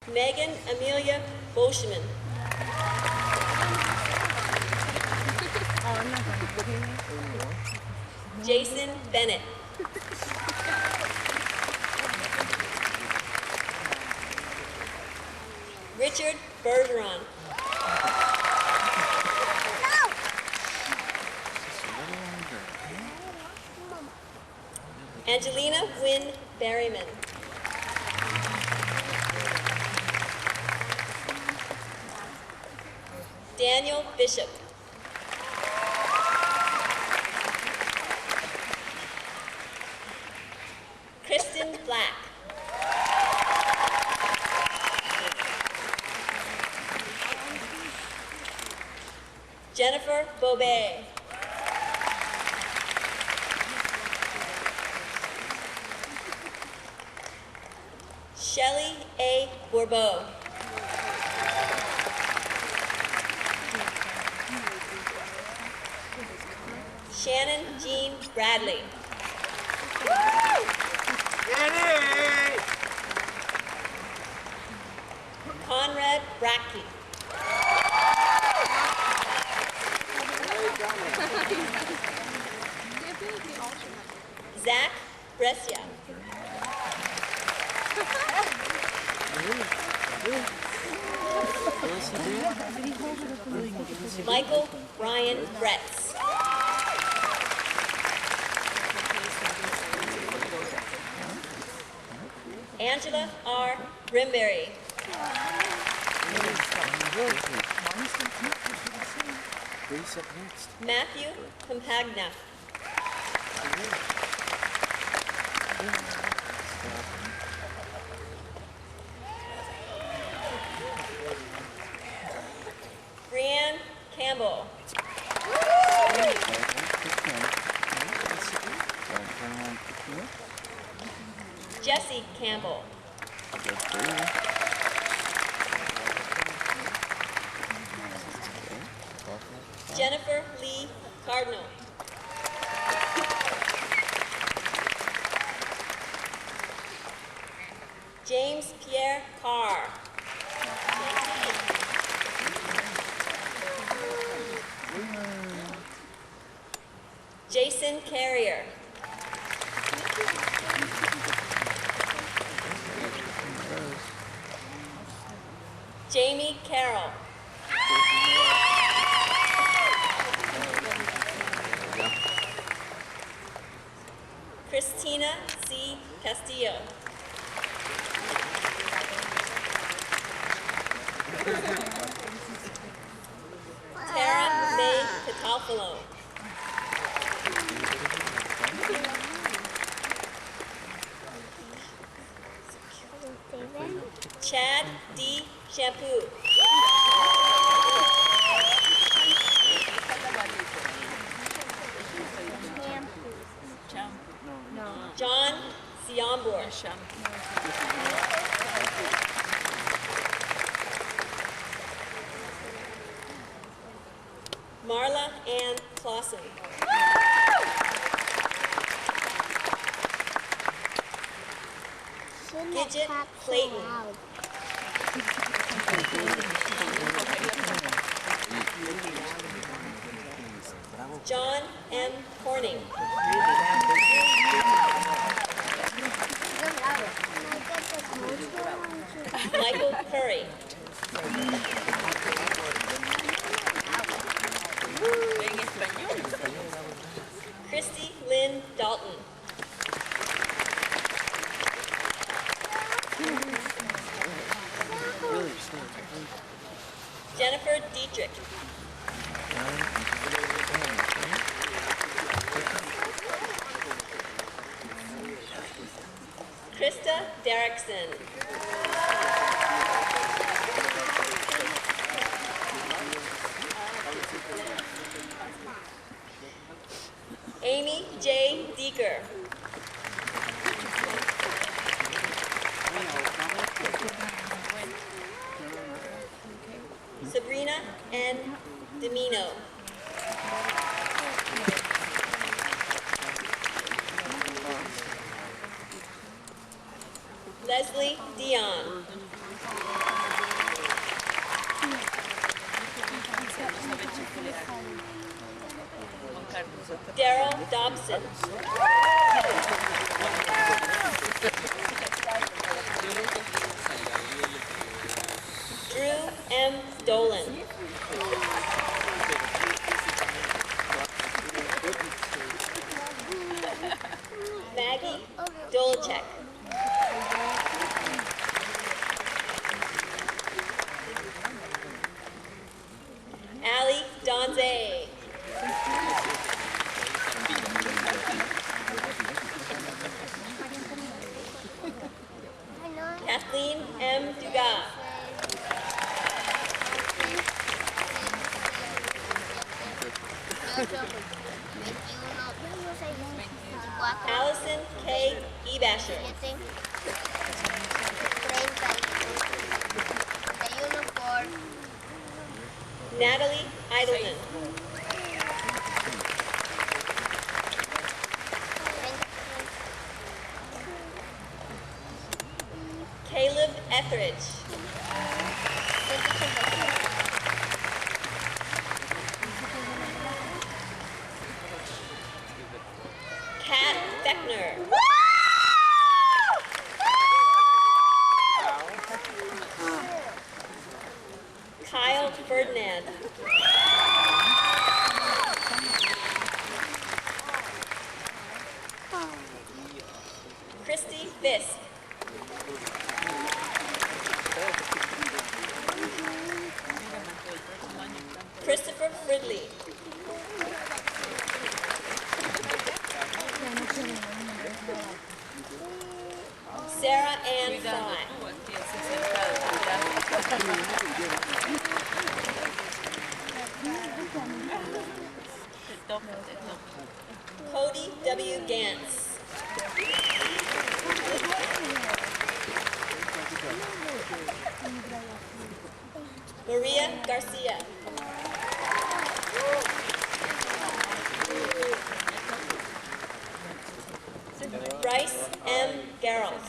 Megan Amelia Boschman. Jason Bennett. Richard Bergeron. Angelina Wynn Berryman. Daniel Bishop. Kristen Black. Jennifer Bobet. Shelley A. Bourbeau. Shannon Jean Bradley. Conrad Brackey. Zach Brescia. Michael Ryan Bretz. Angela R. Brimberry. Matthew Compagna. Brianne Campbell. Jesse Campbell. Jennifer Lee Cardinal. James Pierre Carr. Jason Carrier. Jamie Carroll. Christina C. Castillo. Tara May Catalfalo. Chad D. Shampoo. John Siombor. Marla Ann Clausen. Gidget Clayton. John M. Corning. Michael Curry. Christy Lynn Dalton. Jennifer Dietrich. Krista Derrickson. Amy J. Deeker. Sabrina N. Domino. Leslie Dion. Daryl Dobson. Drew M. Dolan. Maggie Dolchek. Allie Donze. Kathleen M. Dugas. Allison K. Ebasher. Natalie Eidelman. Caleb Etheridge. Kat Beckner. Kyle Ferdinand. Christy Fisk. Christopher Fridley. Sarah Ann Fry. Cody W. Gantz. Maria Garcia. Bryce M. Garrels.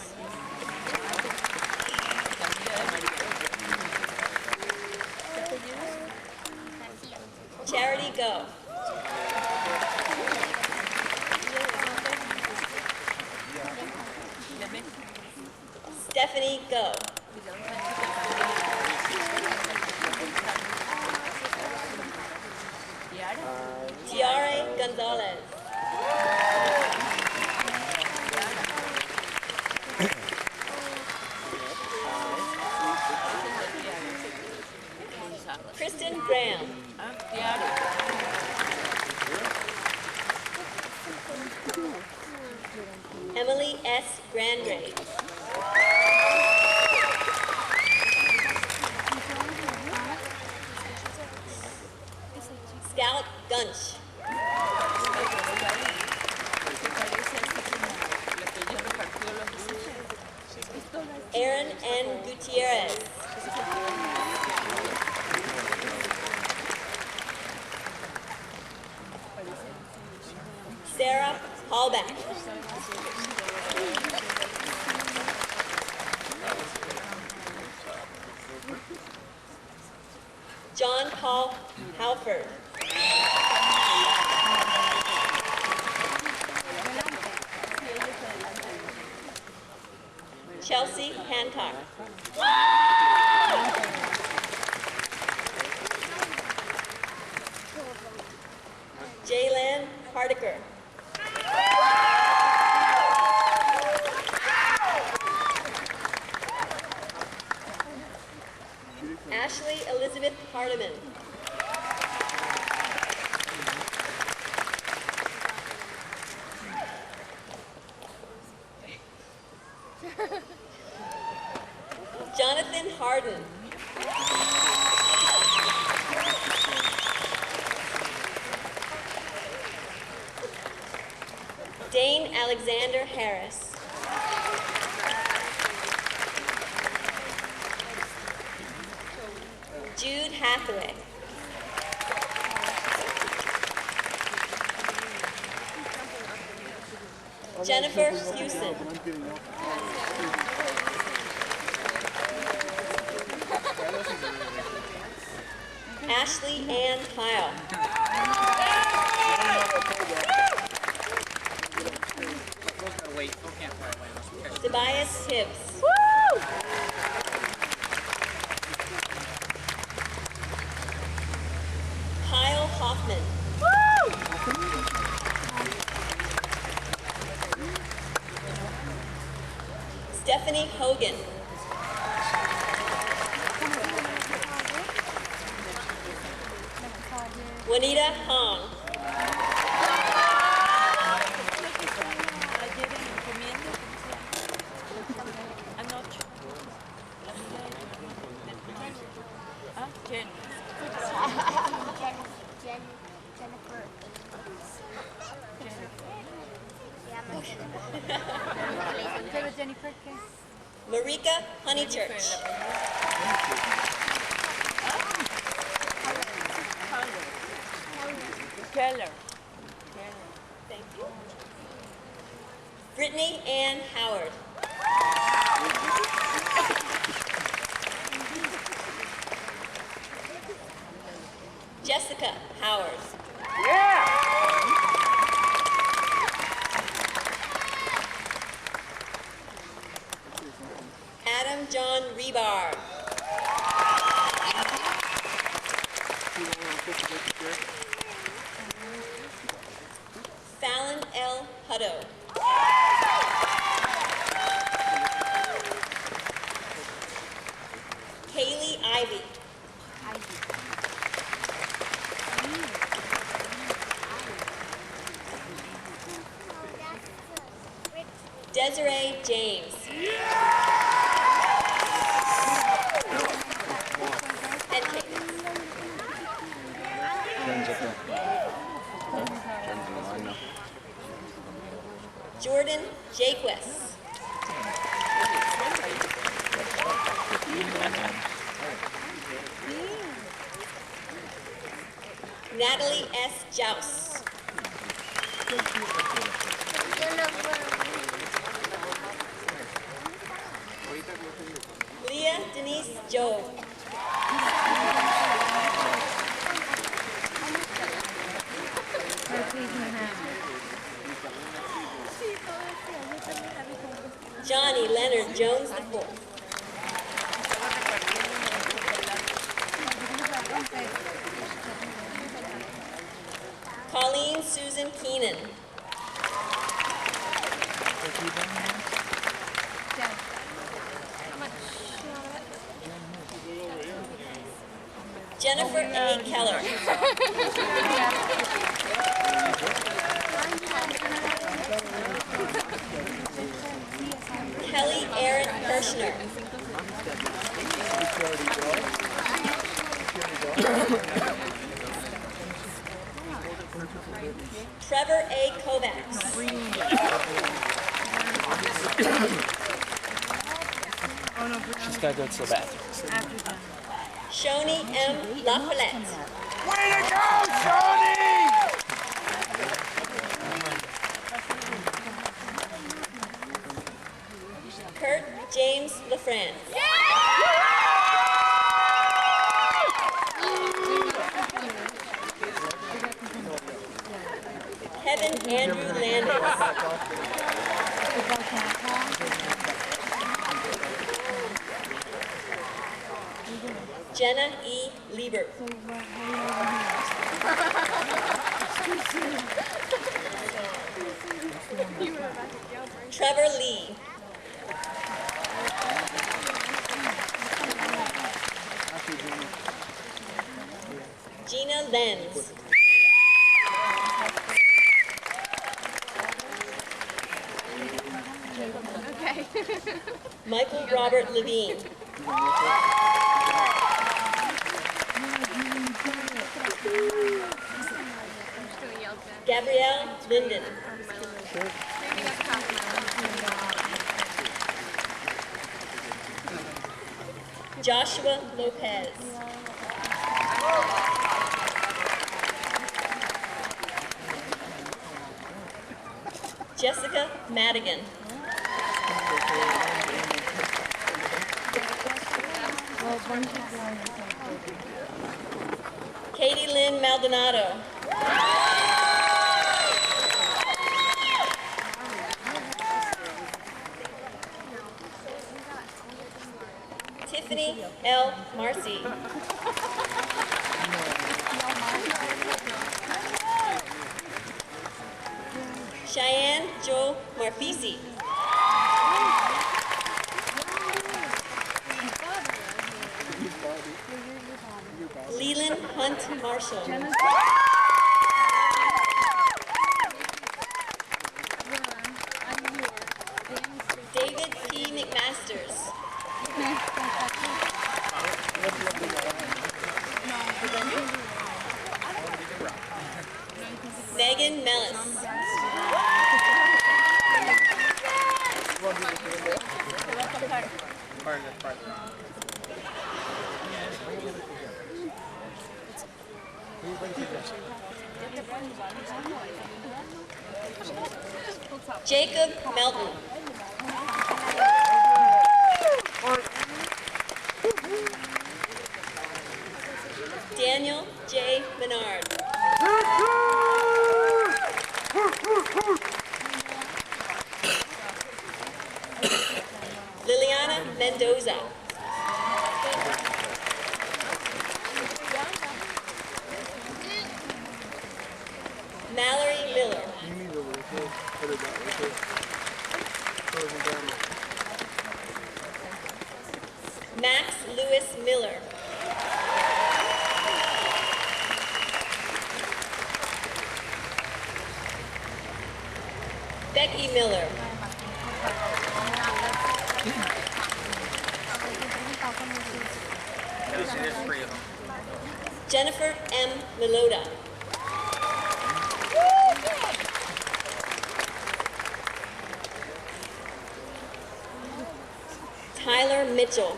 Charity Go. Stephanie Go. Tiare Gonzalez. Kristen Graham. Emily S. Grandray. Scout Gunch. Aaron N. Gutierrez. Sarah Hallback. John Paul Halford. Chelsea Hancock. Jaylan Hardiker. Ashley Elizabeth Hardiman. Jonathan Harden. Dane Alexander Harris. Jude Hathaway. Jennifer Hewson. Ashley Ann Heil. Tobias Hibbs. Kyle Hoffman. Stephanie Hogan. Juanita Hong. Marika Honeychurch. Keller. Thank you. Brittany Ann Howard. Jessica Howard. Adam John Rebar. Fallon L. Hutto. Kaylee Ivy. Desiree James. And Caitlin. Jordan Jaquez. Natalie S. Jouse. Leah Denise Joe. Johnny Leonard Jones IV. Colleen Susan Keenan. Jennifer A. Keller. Kelly Erin Kirshner. Trevor A. Kovacs. She's got to go to the bathroom. Shoni M. LaFollette. Way to go, Tony! Kurt James LaFrance. Kevin Andrew Landis. Jenna E. Lieber. Trevor Lee. Gina Lenz. Okay. Michael Robert Levine. Gabrielle Linden. Joshua Lopez. Jessica Madigan. Katie Lynn Maldonado. Tiffany L. Marcy. Cheyenne Jo Marfisi. Leland Hunt Marshall. David P. McMasters. Megan Mellis. Jacob Melton. Daniel J. Menard. Liliana Mendoza. Mallory Miller. Max Lewis Miller. Becky Miller. Jennifer M. Milota. Tyler Mitchell.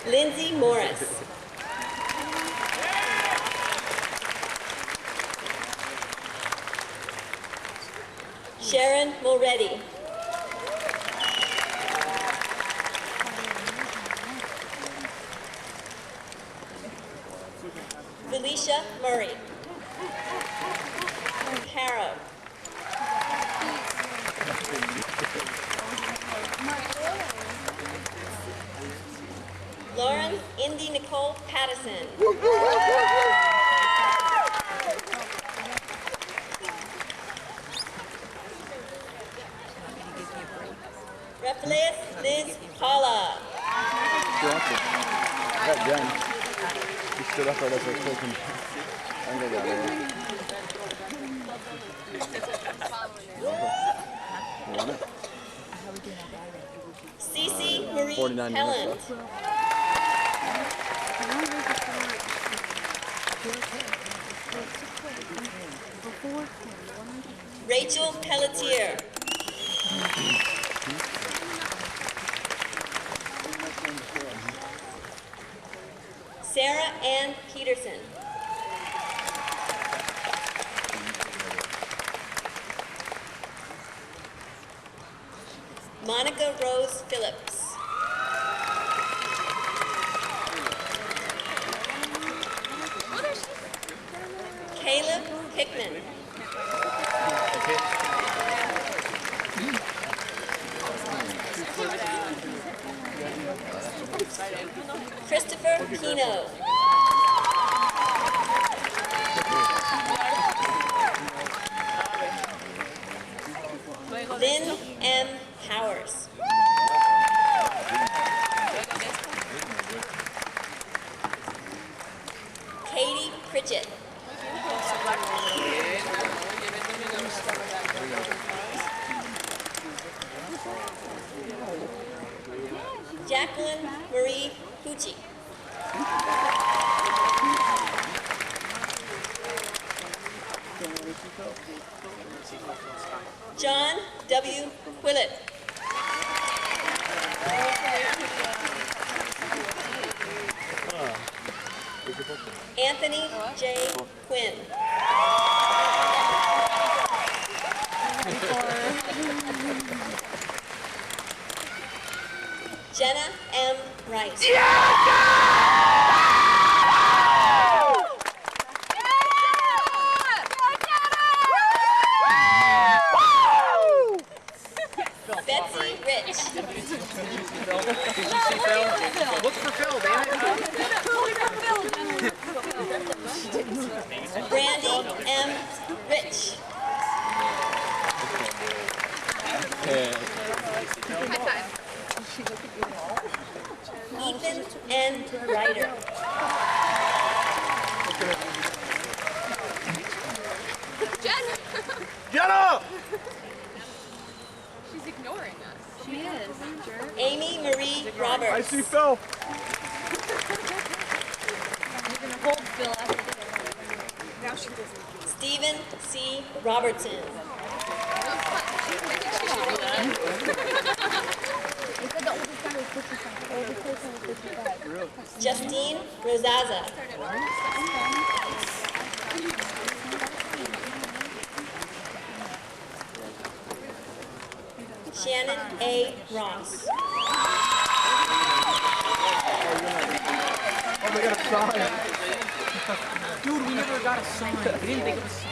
Lindsay Morris. Sharon Moretti. Felicia Murray. Caro. Lauren Indy Nicole Patterson. Referee Liz Paula. That gun. He stood up right as I was clicking. I'm gonna get it. You want it? Cece Marie 49 Helland. minutes Rachel Pelletier. Sarah Ann Peterson. Monica Rose Phillips. Caleb Hickman. Christopher Kino. Lynn M. Powers. Katie Pritchett. Jacqueline Marie Pucci. John W. Quillett. Anthony J. Quinn. Jenna M. Rice. Betsy Rich. Look for Phil, damn it. Brandy M. Rich. Ethan N. Ryder. Jenna! She's ignoring us. She is. Amy Marie Roberts. I see Phil. You're gonna hold Phil after Now she doesn't. Stephen C. Robertson. They said the oldest guy was 55. The oldest person was 55. Justine Rosaza. Shannon A. Ross. Oh, they got a sign. Dude, we never got a sign. We didn't think it was.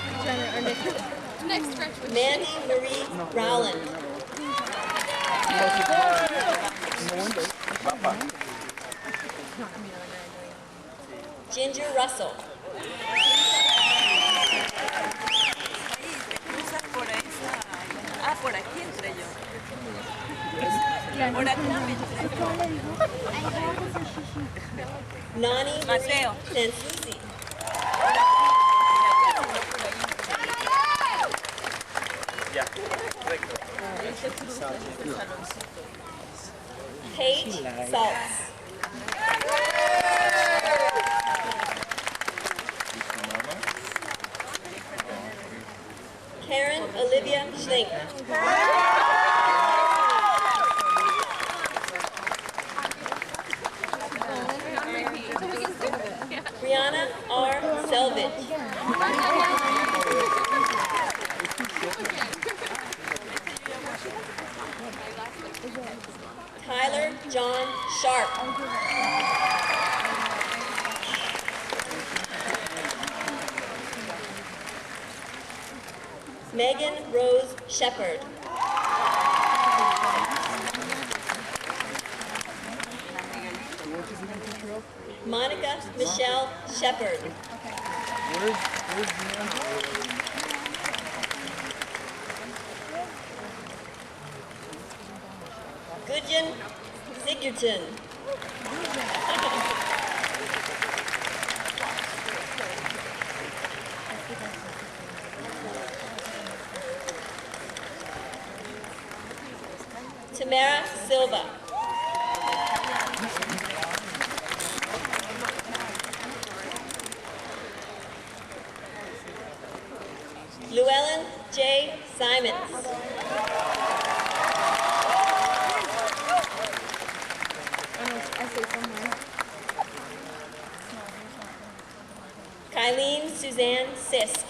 Next stretch was Mandy Marie Rowland. Ginger Russell. Por aquí entré yo. Por aquí Nani Marie Mateo. Sansusi. Paige Saltz. Karen Olivia Schlink. Brianna R. Selvage. Tyler John Sharp. Megan Rose Shepard. Monica Michelle Shepard. Where's the Gudjon Sigurdsson. Tamara Silva. Llewellyn J. Simons. Kylene Suzanne Sisk.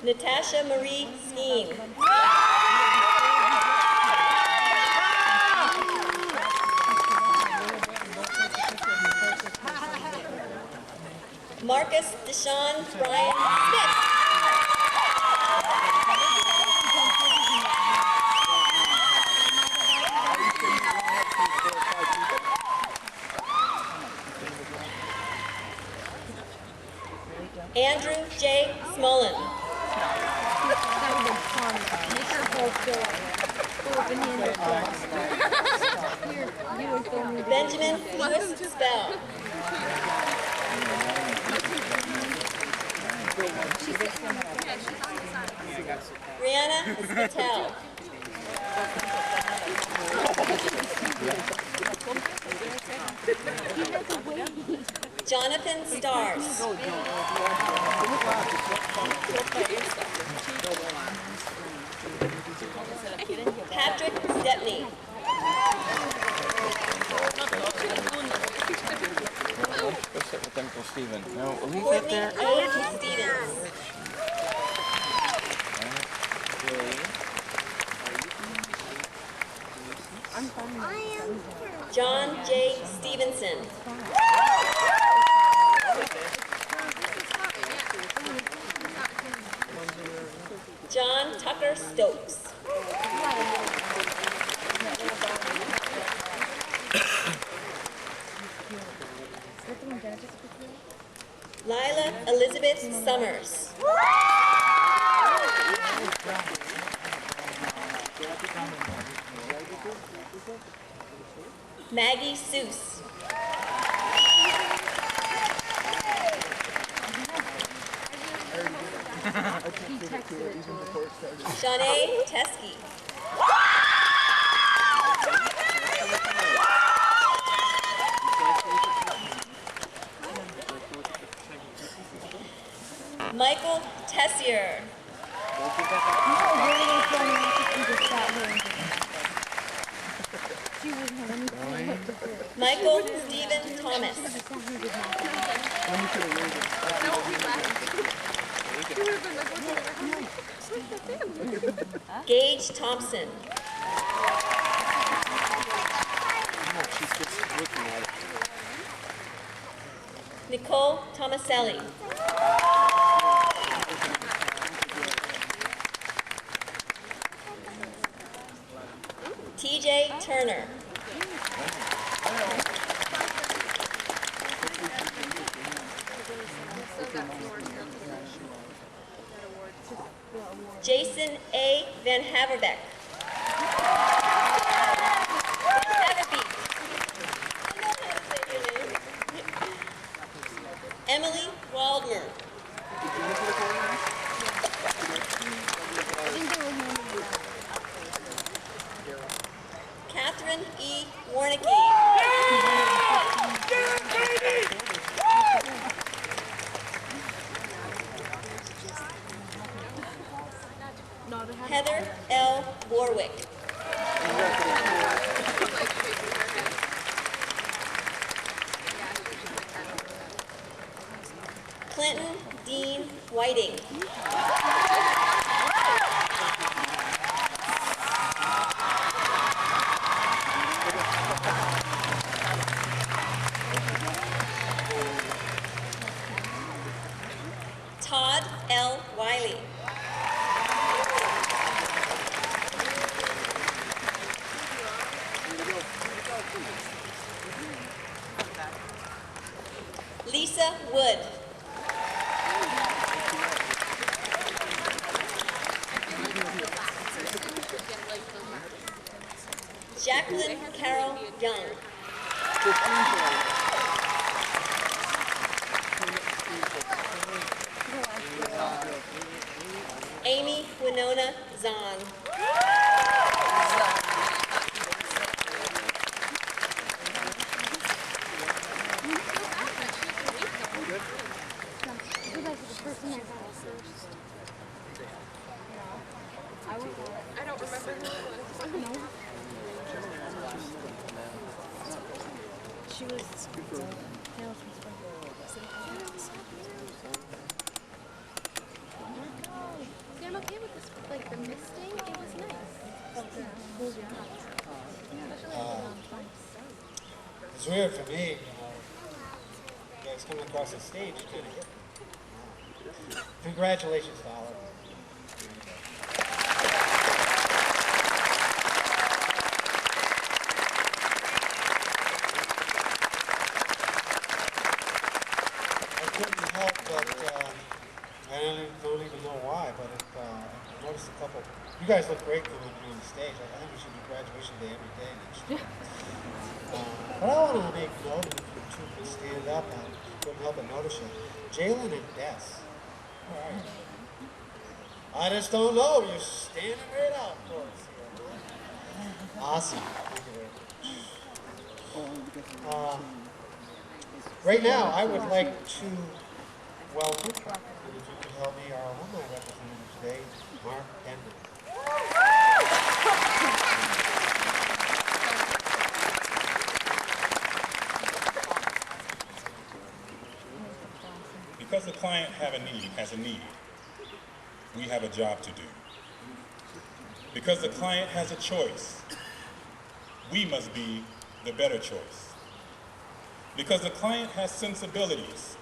Natasha Marie Skeen. Marcus Deshaun Brian Smith. Andrew J. Smolin. Benjamin Lewis Spell. Brianna Patel. Jonathan Stars. Patrick Stepney. Tempos. Steven. No, leave that Courtney there. A. Stevens. John J. Stevenson. John Tucker Stokes. Lila Elizabeth Summers. Maggie Seuss. Shanae Teskey. Michael Tessier. Michael Stephen Thomas. Gage Thompson. She's just looking at it. Nicole Tomaselli. TJ Turner. Jason A. Van Haverbeck. Haverbeek. I know how to say your name. Emily Waldmer. Catherine E. Warnicki. Heather L. Warwick. Clinton Dean Whiting. Todd L. Wiley. Lisa Wood. Jacqueline Carol Young. Amy Winona Zahn. I don't remember who it was. She was. See, I'm okay with this, like the misting, it was nice. It's weird for me, you guys coming across the stage, kind of. Congratulations to all of you. I couldn't help but, I don't even know why, but I noticed a couple. You guys look great coming on the stage. I think we should do graduation day every day next year. But I want to make note of you two can stand up. I couldn't help but notice you. Jalen and Des. Where are you? I just don't know. You're standing right out for us here. Awesome. Thank you very much. Right now, I would like to welcome, and if you could help me, our alumni representative today, Mark Henry. the client has a need, we have a job to do. Because the client has a choice, we must be the better choice. Because the client has sensibilities,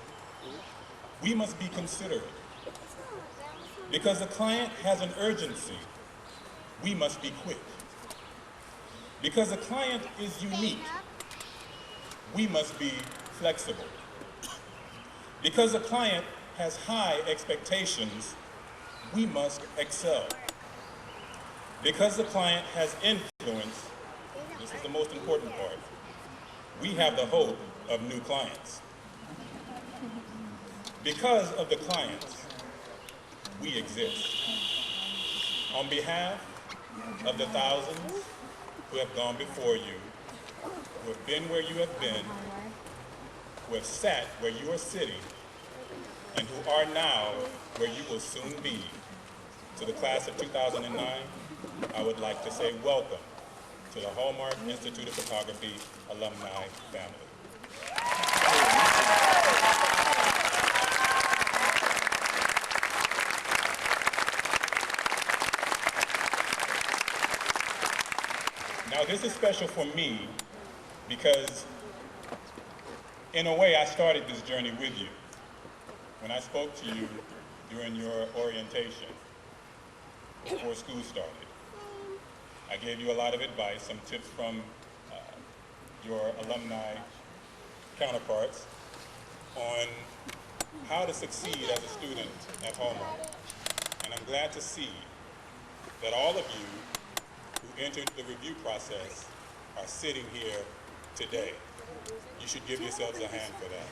we must be considerate. Because the client has an urgency, we must be quick. Because the client is unique, we must be flexible. Because the client has high expectations, we must excel. Because the client has influence, this is the most important part, we have the hope of new clients. Because of the clients, we exist. On behalf of the thousands who have gone before you, who have been where you have been, who have sat where you are sitting, and who are now where you will soon be, to the class of 2009, I would like to say welcome to the Hallmark Institute of Photography alumni family. Now this is special for me because in a way I started this journey with you. When I spoke to you during your orientation before school started, I gave you a lot of advice, some tips from your alumni counterparts on how to succeed as a student at Hallmark. And I'm glad to see that all of you who entered the review process are sitting here today. You should give yourselves a hand for that.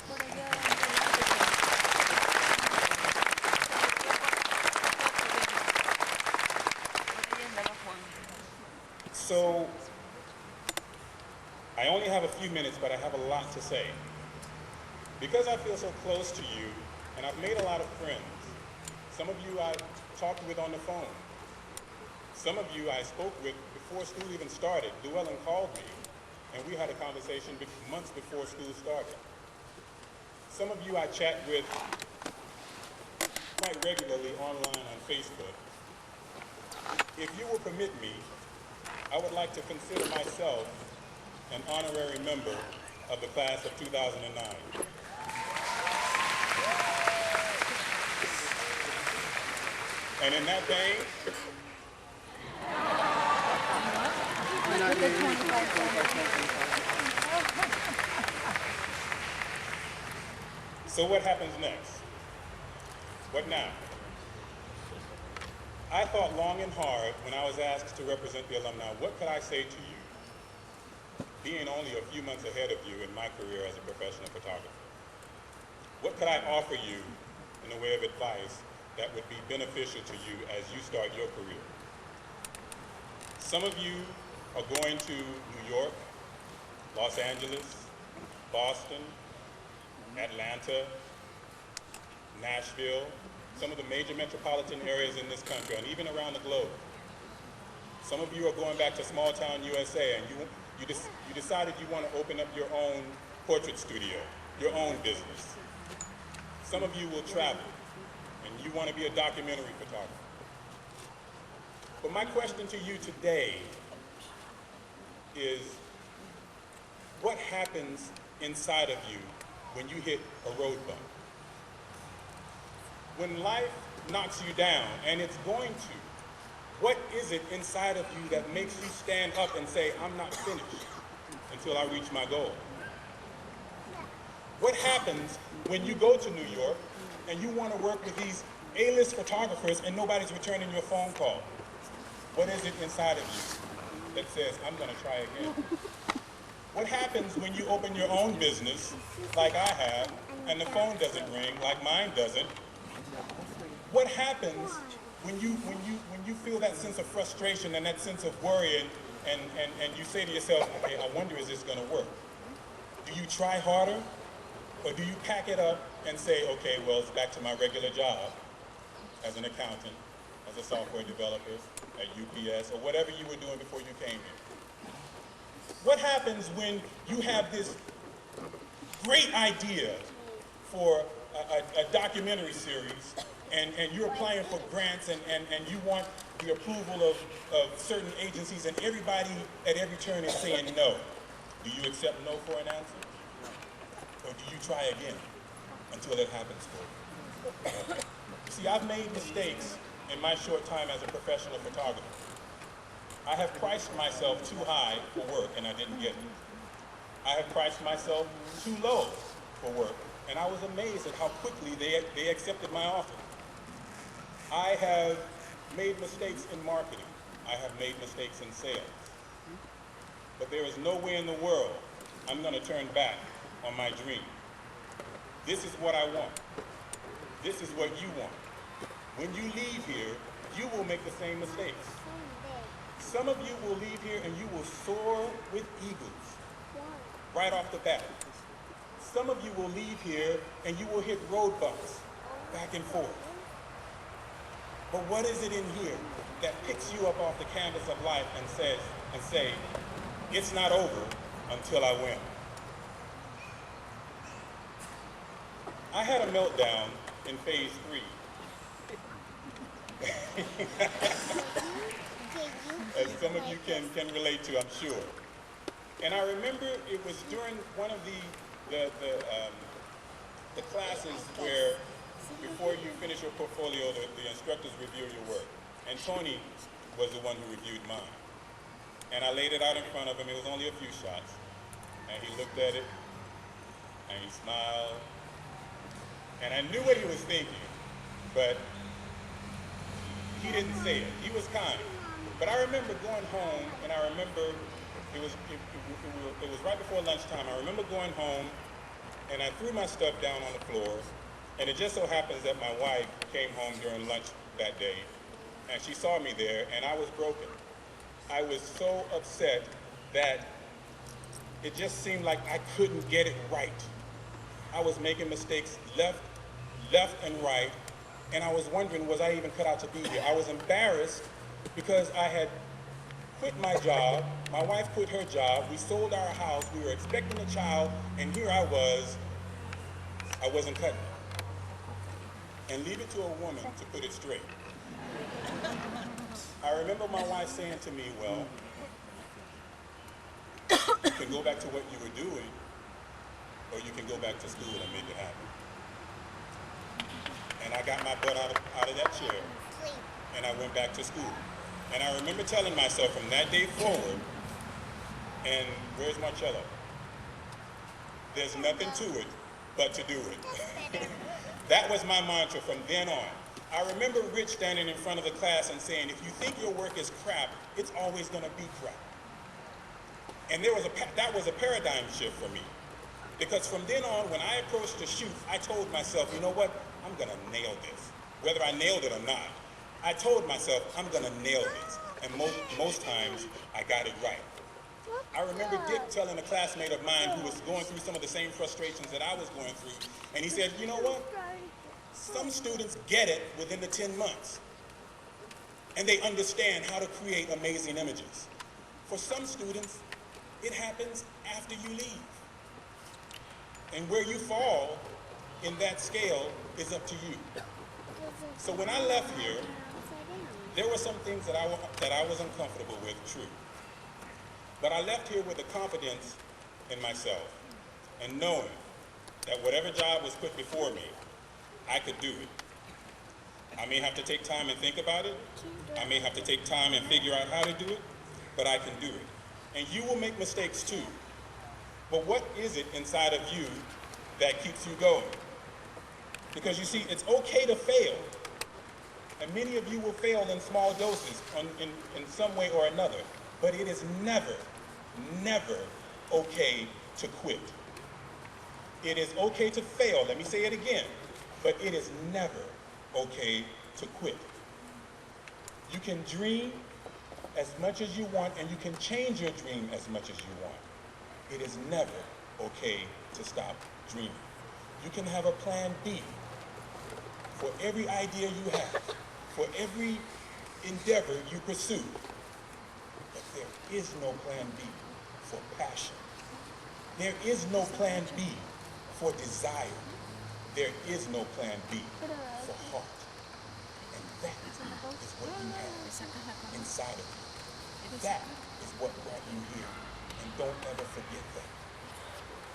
So, I only have a few minutes, but I have a lot to say. Because I feel so close to you, and I've made a lot of friends. Some of you I talked with on the phone. Some of you I spoke with before school even started. Llewellyn called me, and we had a conversation months before school started. Some of you I chat with quite regularly online on Facebook. If you will permit me, I would like to consider myself an honorary member of the class of 2009. And in that vein, so what happens next? What now? I thought long and hard when I was asked to represent the alumni, what could I say to you, being only a few months ahead of you in my career as a professional photographer? What could I offer you in the way of advice that would be beneficial to you as you start your career? Some of you are going to New York, Los Angeles, Boston, Atlanta, Nashville, some of the major metropolitan areas in this country and even around the globe. Some of you are going back to small town USA and you decided you want to open up your own portrait studio, your own business. Some of you will travel and you want to be a documentary photographer. But my question to you today is, what happens inside of you when you hit a road bump? When life knocks you down, and it's going to, what is it inside of you that makes you stand up and say, I'm not finished until I reach my goal? What happens when you go to New York and you want to work with these A-list photographers and nobody's returning your phone call? What is it inside of you that says, I'm going to try again? What happens when you open your own business, like I have, and the phone doesn't ring, like mine doesn't? What happens when you feel that sense of frustration and that sense of worry and you say to yourself, okay, I wonder, is this going to work? Do you try harder, or do you pack it up and say, okay, well, it's back to my regular job as an accountant, as a software developer, at UPS, or whatever you were doing before you came here? What happens when you have this great idea for a documentary series, and you're applying for grants, and you want the approval of certain agencies, and everybody at every turn is saying no. Do you accept no for an answer? Or do you try again until it happens for you? See, I've made mistakes in my short time as a professional photographer. I have priced myself too high for work, and I didn't get it. I have priced myself too low for work, and I was amazed at how quickly they accepted my offer. I have made mistakes in marketing. I have made mistakes in sales. But there is no way in the world I'm going to turn back on my dream. This is what I want. This is what you want. When you leave here, you will make the same mistakes. Some of you will leave here and you will soar with eagles right off the bat. Some of you will leave here and you will hit road bumps back and forth. But what is it in here that picks you up off the canvas of life and say, it's not over until I win? I had a meltdown in phase 3. As some of you can relate to, I'm sure. And I remember it was during one of the classes where, before you finish your portfolio, the instructors review your work. And Tony was the one who reviewed mine. And I laid it out in front of him. It was only a few shots. And he looked at it, and he smiled. And I knew what he was thinking, but he didn't say it. He was kind. But I remember going home, and I remember it was right before lunchtime. I remember going home, and I threw my stuff down on the floor, and it just so happens that my wife came home during lunch that day, and she saw me there, and I was broken. I was so upset that it just seemed like I couldn't get it right. I was making mistakes left and right, and I was wondering, was I even cut out to be here? I was embarrassed because I had quit my job, my wife quit her job, we sold our house, we were expecting a child, and here I wasn't cutting it. And leave it to a woman to put it straight. I remember my wife saying to me, well, you can go back to what you were doing, or you can go back to school and make it happen. And I got my butt out of that chair, and I went back to school. And I remember telling myself from that day forward, and where's Marcello? There's nothing to it but to do it. That was my mantra from then on. I remember Rich standing in front of the class and saying, if you think your work is crap, it's always going to be crap. And that was a paradigm shift for me. Because from then on, when I approached the shoot, I told myself, you know what? I'm going to nail this. Whether I nailed it or not, I told myself, I'm going to nail this. And most times, I got it right. I remember Dick telling a classmate of mine who was going through some of the same frustrations that I was going through, and he said, you know what? Some students get it within the 10 months, and they understand how to create amazing images. For some students, it happens after you leave. And where you fall in that scale is up to you. So when I left here, there were some things that I was uncomfortable with, true. But I left here with the confidence in myself and knowing that whatever job was put before me, I could do it. I may have to take time and think about it. I may have to take time and figure out how to do it, but I can do it. And you will make mistakes too. But what is it inside of you that keeps you going? Because you see, it's okay to fail. And many of you will fail in small doses in some way or another. But it is never, never okay to quit. It is okay to fail, let me say it again, but it is never okay to quit. You can dream as much as you want, and you can change your dream as much as you want. It is never okay to stop dreaming. You can have a plan B for every idea you have, for every endeavor you pursue. But there is no plan B for passion. There is no plan B for desire. there is no plan B for heart. And that is what you have inside of you. That is what brought you here. And don't ever forget that.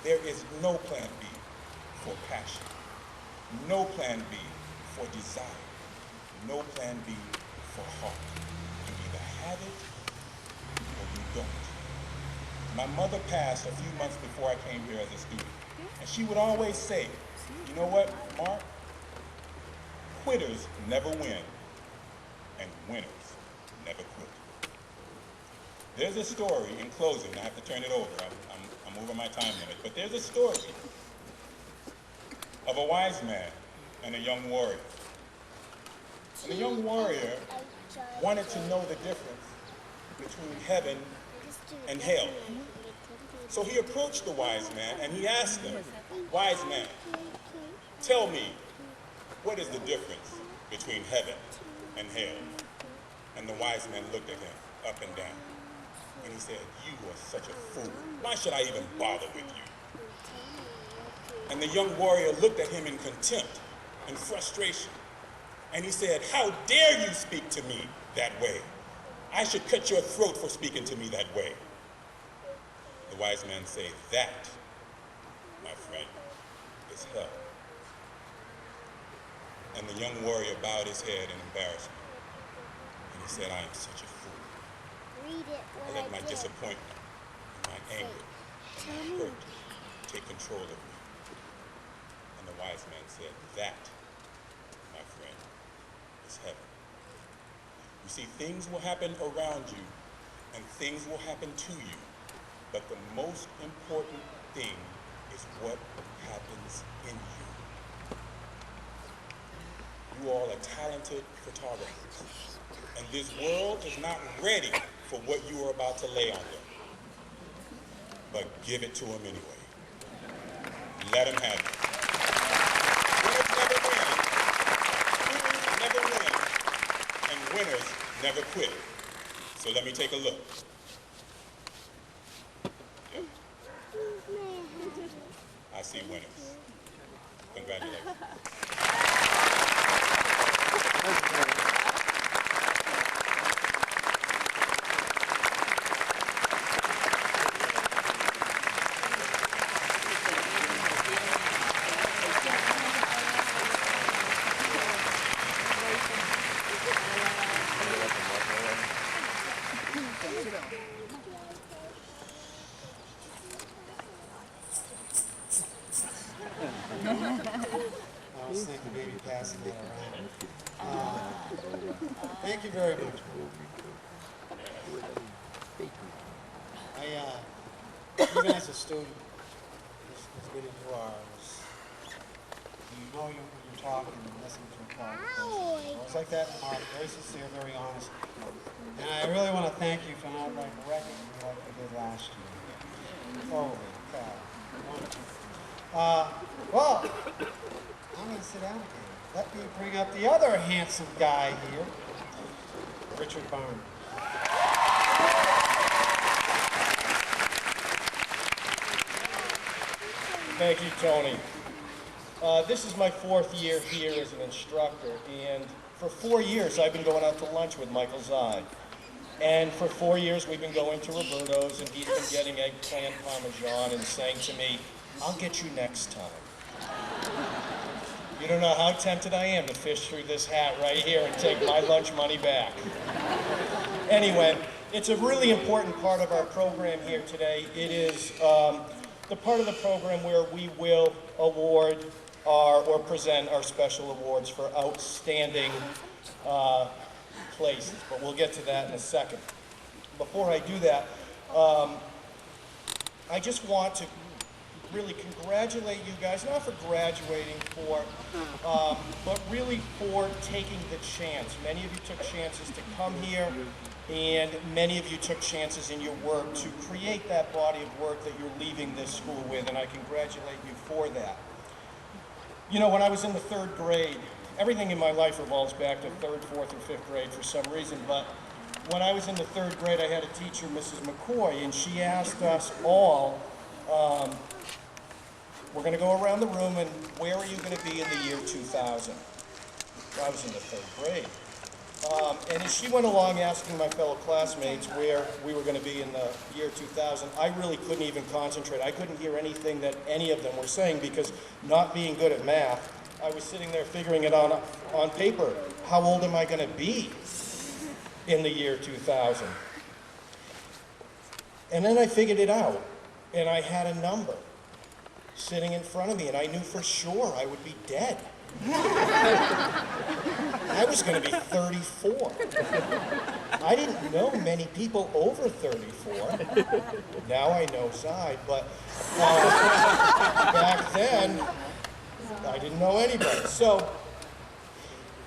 There is no plan B for passion. No plan B for desire. No plan B for heart. You either have it or you don't. My mother passed a few months before I came here as a student. And she would always say, you know what, Mark? Quitters never win, and winners never quit. There's a story, in closing, I have to turn it over, I'm over my time limit, but there's a story of a wise man and a young warrior. And the young warrior wanted to know the difference between heaven and hell. So he approached the wise man and he asked him, wise man, tell me, what is the difference between heaven and hell? And the wise man looked at him up and down. And he said, you are such a fool. Why should I even bother with you? And the young warrior looked at him in contempt and frustration. And he said, how dare you speak to me that way? I should cut your throat for speaking to me that way. The wise man said, that, my friend, is hell. And the young warrior bowed his head in embarrassment. And he said, I am such a fool. I let my disappointment and my anger and my hurt take control of me. And the wise man said, that, my friend, is heaven. You see, things will happen around you and things will happen to you. But the most important thing is what happens in you. You all are talented photographers. And this world is not ready for what you are about to lay on them. But give it to them anyway. Let them have it. Winners never win. Losers never win. And winners never quit. So let me take a look. I see winners. Congratulations. I was thinking maybe passing that around. Thank you very much. Even as a student, as good as you are, you know when you're talking and listening to a conversation. It's like that, Mark, very sincere, very honest. And I really want to thank you for not like wrecking me like you did last year. Holy cow. Wonderful. Well, I'm going to sit down again. Let me bring up the other handsome guy here, Richard Barnes. Thank you, Tony. This is my 4th year here as an instructor, and for 4 years I've been going out to lunch with Michael Zai. And for 4 years we've been going to Roberto's, and he's been getting eggplant parmesan and saying to me, I'll get you next time. You don't know how tempted I am to fish through this hat right here and take my lunch money back. Anyway, it's a really important part of our program here today. It is the part of the program where we will award or present our special awards for outstanding places, but we'll get to that in a second. Before I do that, I just want to really congratulate you guys, not for graduating, but really for taking the chance. Many of you took chances to come here, and many of you took chances in your work to create that body of work that you're leaving this school with, and I congratulate you for that. You know, when I was in the 3rd grade, everything in my life revolves back to 3rd, 4th, or 5th grade for some reason, but when I was in the 3rd grade, I had a teacher, Mrs. McCoy, and she asked us all, we're going to go around the room, and where are you going to be in the year 2000? I was in the 3rd grade. And as she went along asking my fellow classmates where we were going to be in the year 2000, I really couldn't even concentrate. I couldn't hear anything that any of them were saying because not being good at math, I was sitting there figuring it out on paper. How old am I going to be in the year 2000? And then I figured it out, and I had a number sitting in front of me, and I knew for sure I would be dead. I was going to be 34. I didn't know many people over 34. Now I know Zy, but back then, I didn't know anybody. So,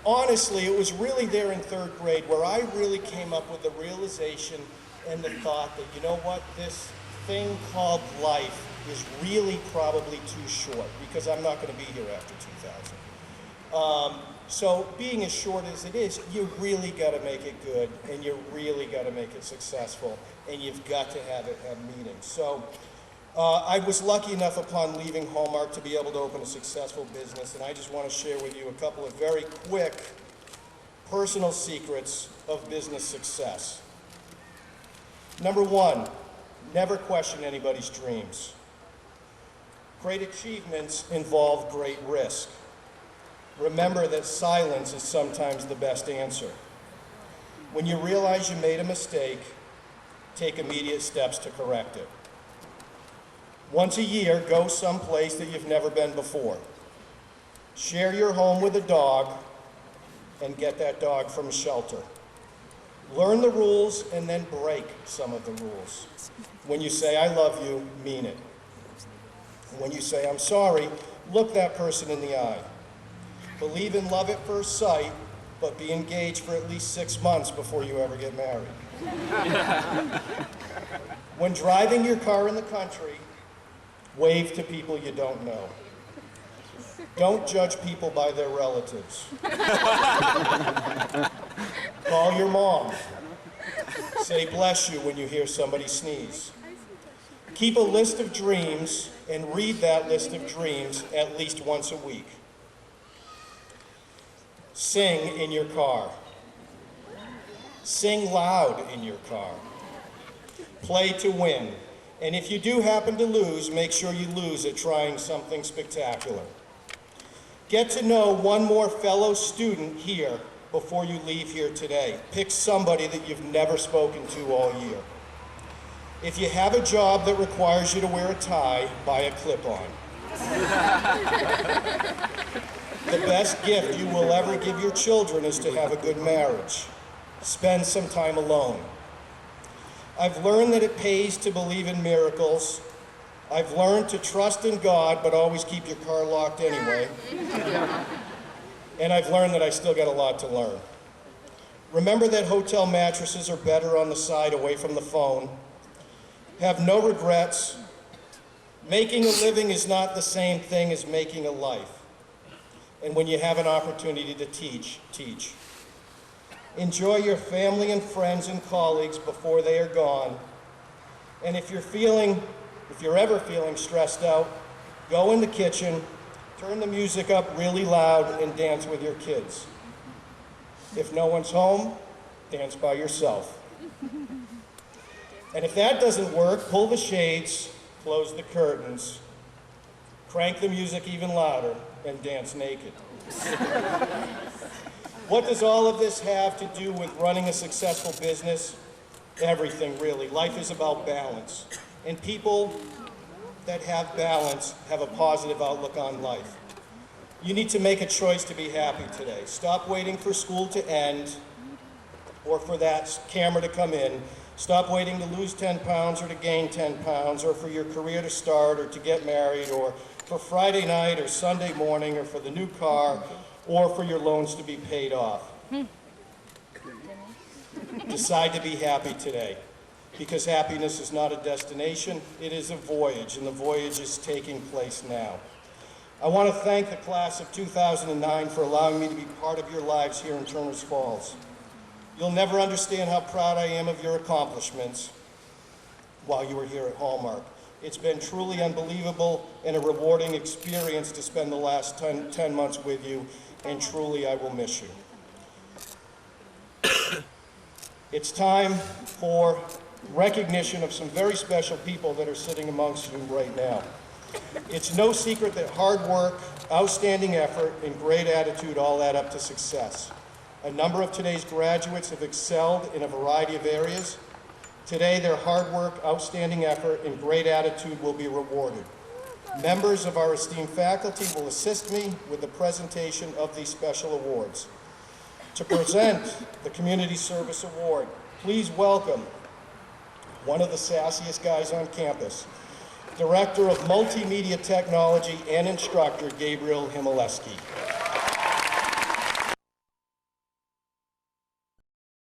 honestly, it was really there in 3rd grade where I really came up with the realization and the thought that, you know what, this thing called life is really probably too short because I'm not going to be here after 2000. So being as short as it is, you really got to make it good, and you really got to make it successful, and you've got to have it have meaning. So I was lucky enough upon leaving Hallmark to be able to open a successful business, and I just want to share with you a couple of very quick personal secrets of business success. Number 1, never question anybody's dreams. Great achievements involve great risk. Remember that silence is sometimes the best answer. When you realize you made a mistake, take immediate steps to correct it. Once a year, go someplace that you've never been before. Share your home with a dog and get that dog from a shelter. Learn the rules and then break some of the rules. When you say, I love you, mean it. When you say, I'm sorry, look that person in the eye. Believe in love at first sight, but be engaged for at least 6 months before you ever get married. When driving your car in the country, wave to people you don't know. Don't judge people by their relatives. Call your mom. Say bless you when you hear somebody sneeze. Keep a list of dreams and read that list of dreams at least once a week. Sing in your car. Sing loud in your car. Play to win. And if you do happen to lose, make sure you lose at trying something spectacular. Get to know one more fellow student here before you leave here today. Pick somebody that you've never spoken to all year. If you have a job that requires you to wear a tie, buy a clip-on. The best gift you will ever give your children is to have a good marriage. Spend some time alone. I've learned that it pays to believe in miracles. I've learned to trust in God, but always keep your car locked anyway. And I've learned that I still got a lot to learn. Remember that hotel mattresses are better on the side away from the phone. Have no regrets. Making a living is not the same thing as making a life. And when you have an opportunity to teach, teach. Enjoy your family and friends and colleagues before they are gone. And if you're ever feeling stressed out, go in the kitchen, turn the music up really loud, and dance with your kids. If no one's home, dance by yourself. And if that doesn't work, pull the shades, close the curtains, crank the music even louder, and dance naked. What does all of this have to do with running a successful business? Everything, really. Life is about balance. And people that have balance have a positive outlook on life. You need to make a choice to be happy today. Stop waiting for school to end or for that camera to come in. Stop waiting to lose 10 pounds or to gain 10 pounds or for your career to start or to get married or for Friday night or Sunday morning or for the new car or for your loans to be paid off. Decide to be happy today, because happiness is not a destination, it is a voyage, and the voyage is taking place now. I want to thank the class of 2009 for allowing me to be part of your lives here in Turners Falls. You'll never understand how proud I am of your accomplishments while you were here at Hallmark. It's been truly unbelievable and a rewarding experience to spend the last 10 months with you, and truly I will miss you. It's time for recognition of some very special people that are sitting amongst you right now. It's no secret that hard work, outstanding effort, and great attitude all add up to success. A number of today's graduates have excelled in a variety of areas. Today, their hard work, outstanding effort, and great attitude will be rewarded. Members of our esteemed faculty will assist me with the presentation of these special awards. To present the Community Service Award, please welcome one of the sassiest guys on campus, Director of Multimedia Technology and Instructor, Gabriel Himaleski.